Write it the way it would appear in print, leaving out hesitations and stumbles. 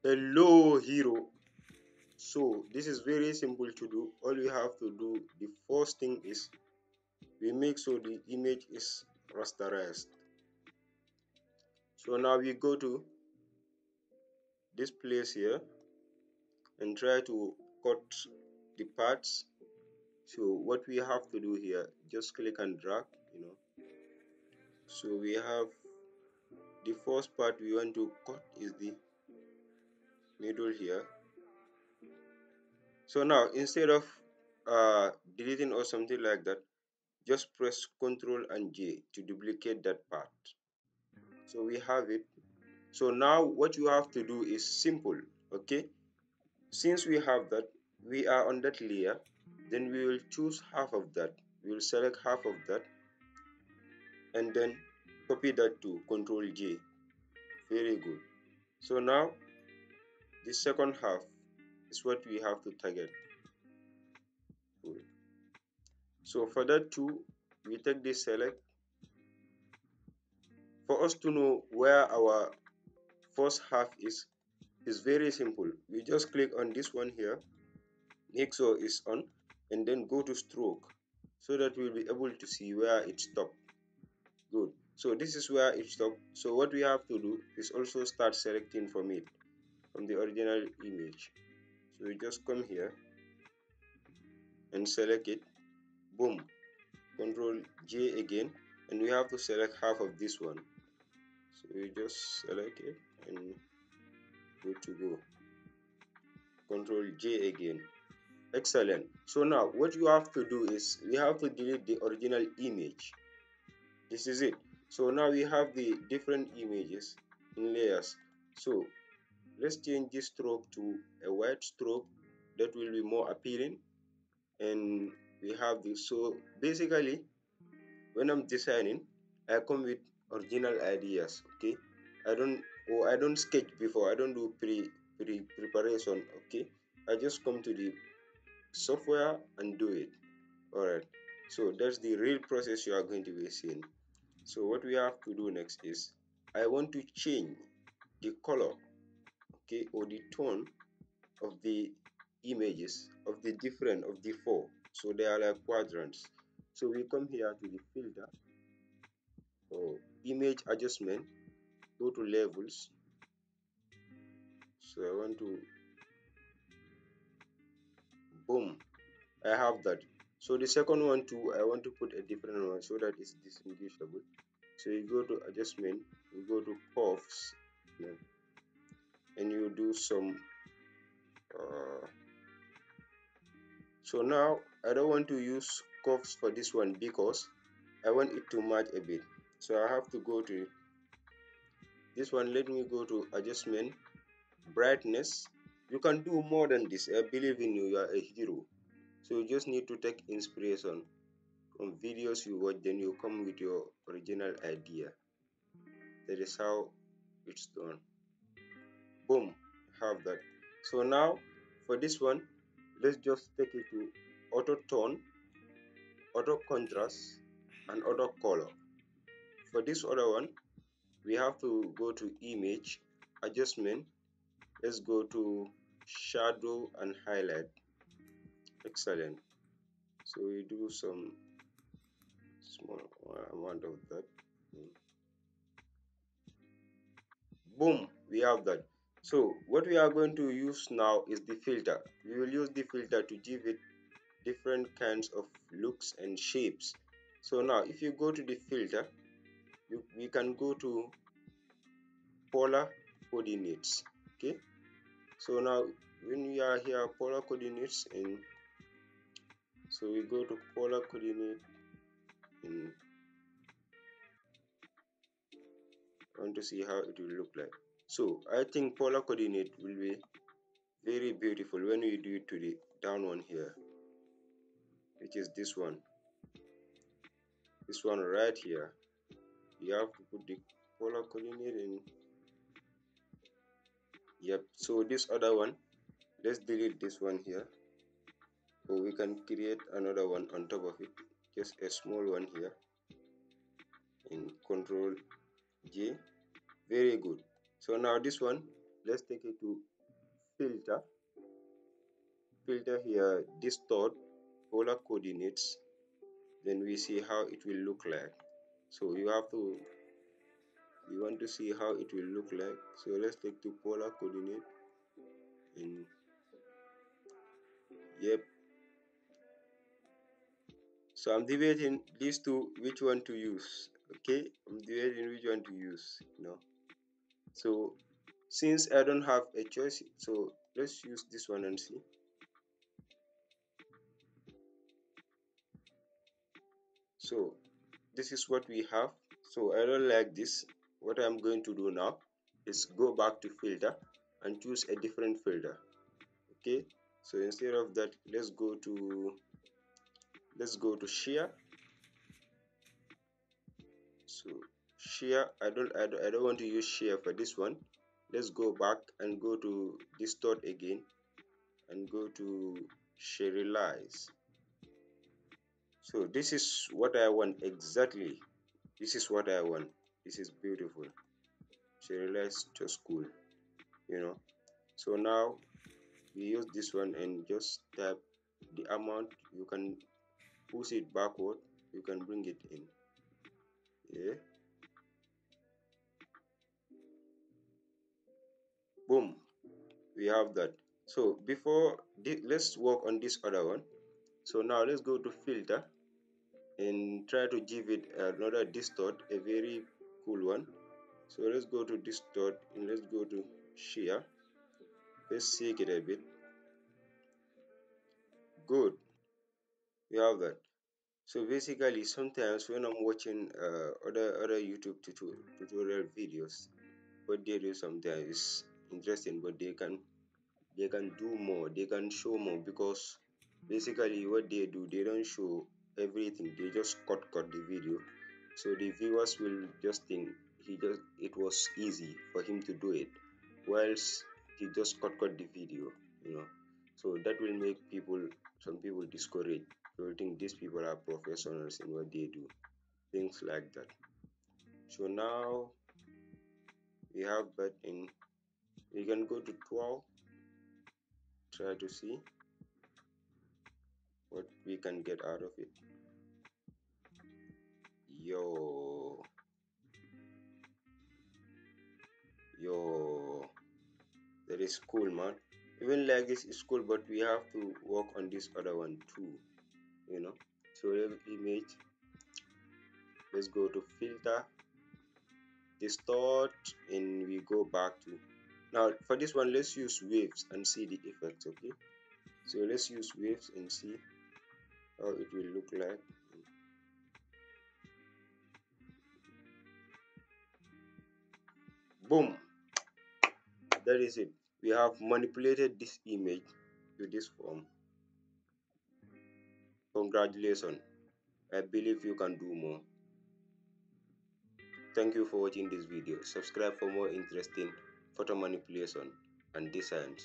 Hello hero. So this is very simple to do. All we have to do, the first thing is we make sure the image is rasterized. So now we go to this place here and try to cut the parts. So what we have to do here, just click and drag, so we have the first part we want to cut is the middle here. So now instead of deleting or something like that, just press Ctrl and J to duplicate that part. So we have it. So now what you have to do is simple. Okay, since we have that, we are on that layer, then we will choose half of that. We will select half of that and then copy that to Ctrl J. Very good. So now the second half is what we have to target. Good. So for that too, we take this select. For us to know where our first half is very simple. We just click on this one here, make sure it's on, and then go to stroke so that we'll be able to see where it stopped. Good. So this is where it stopped. So what we have to do is also start selecting from it, from the original image. So we just come here and select it. Boom. Control J again, and we have to select half of this one. So we just select it and good to go. Control J again. Excellent. So now what you have to do is we have to delete the original image. This is it. So now we have the different images in layers. So let's change this stroke to a white stroke that will be more appealing. And we have this. So basically, when I'm designing, I come with original ideas. Okay, I don't sketch before. I don't do preparation. Okay, I just come to the software and do it. All right, so that's the real process you are going to be seeing. So what we have to do next is I want to change the color, okay, or the tone of the images of the different of the four. So they are like quadrants. So we come here to the filter or image adjustment, go to levels. So I want to, boom, I have that. So the second one too, I want to put a different one so that it's distinguishable. So you go to adjustment, you go to curves, and you do some so now I don't want to use curves for this one because I want it to match a bit. So I have to go to this one. Let me go to adjustment, brightness. You can do more than this. I believe in you. You are a hero. So you just need to take inspiration from videos you watch, then you come with your original idea. That is how it's done. Boom, have that. So now for this one, let's just take it to auto tone, auto contrast, and auto color. For this other one, we have to go to image, adjustment. Let's go to shadow and highlight. Excellent. So we do some small amount of that. Boom, we have that. So what we are going to use now is the filter. We will use the filter to give it different kinds of looks and shapes. So now if you go to the filter, we can go to polar coordinates. Okay, so now when we are here polar coordinates, and so we go to polar coordinate, and I want to see how it will look like. So I think polar coordinate will be very beautiful when we do it to the down one here, which is this one right here. You have to put the polar coordinate in. Yep, so this other one, let's delete this one here, or we can create another one on top of it, just a small one here, in Control J. Very good. So now this one, let's take it to filter. Filter here, distort polar coordinates. Then we see how it will look like. So we want to see how it will look like. So let's take to polar coordinate, and yep. So I'm debating these two, which one to use. Okay, I'm debating which one to use. So since I don't have a choice, so let's use this one and see. So this is what we have. So I don't like this. What I'm going to do now is go back to filter and choose a different filter. Okay, so instead of that, let's go to share. So share, I don't want to use share for this one. Let's go back and go to distort again and go to serialize. So this is what I want exactly. This is what I want. This is beautiful. Serialize, just cool. you know so now we use this one and just tap the amount. You can push it backward, you can bring it in. Yeah, boom, we have that. So let's work on this other one. So now let's go to filter and try to give it another distort, a very cool one. So let's go to distort and let's go to shear. Let's shake it a bit. Good, we have that. So basically, sometimes when I'm watching other YouTube tutorial videos, what they do sometimes is interesting, but they can do more, they can show more, because basically what they do, they don't show everything, they just cut the video. So the viewers will just think it was easy for him to do it, whilst he just cut the video. you know so that will make some people discouraged. They will think these people are professionals in what they do, things like that. So now we have that in. We can go to 12, try to see what we can get out of it. Yo, yo, that is cool, man. Even like this is cool, but we have to work on this other one too. you know so image, let's go to filter, distort, and we go back to. Now for this one, let's use waves and see the effects. Okay, so let's use waves and see how it will look like. Boom, that is it. We have manipulated this image to this form. Congratulations, I believe you can do more. Thank you for watching this video. Subscribe for more interesting photo manipulation and designs.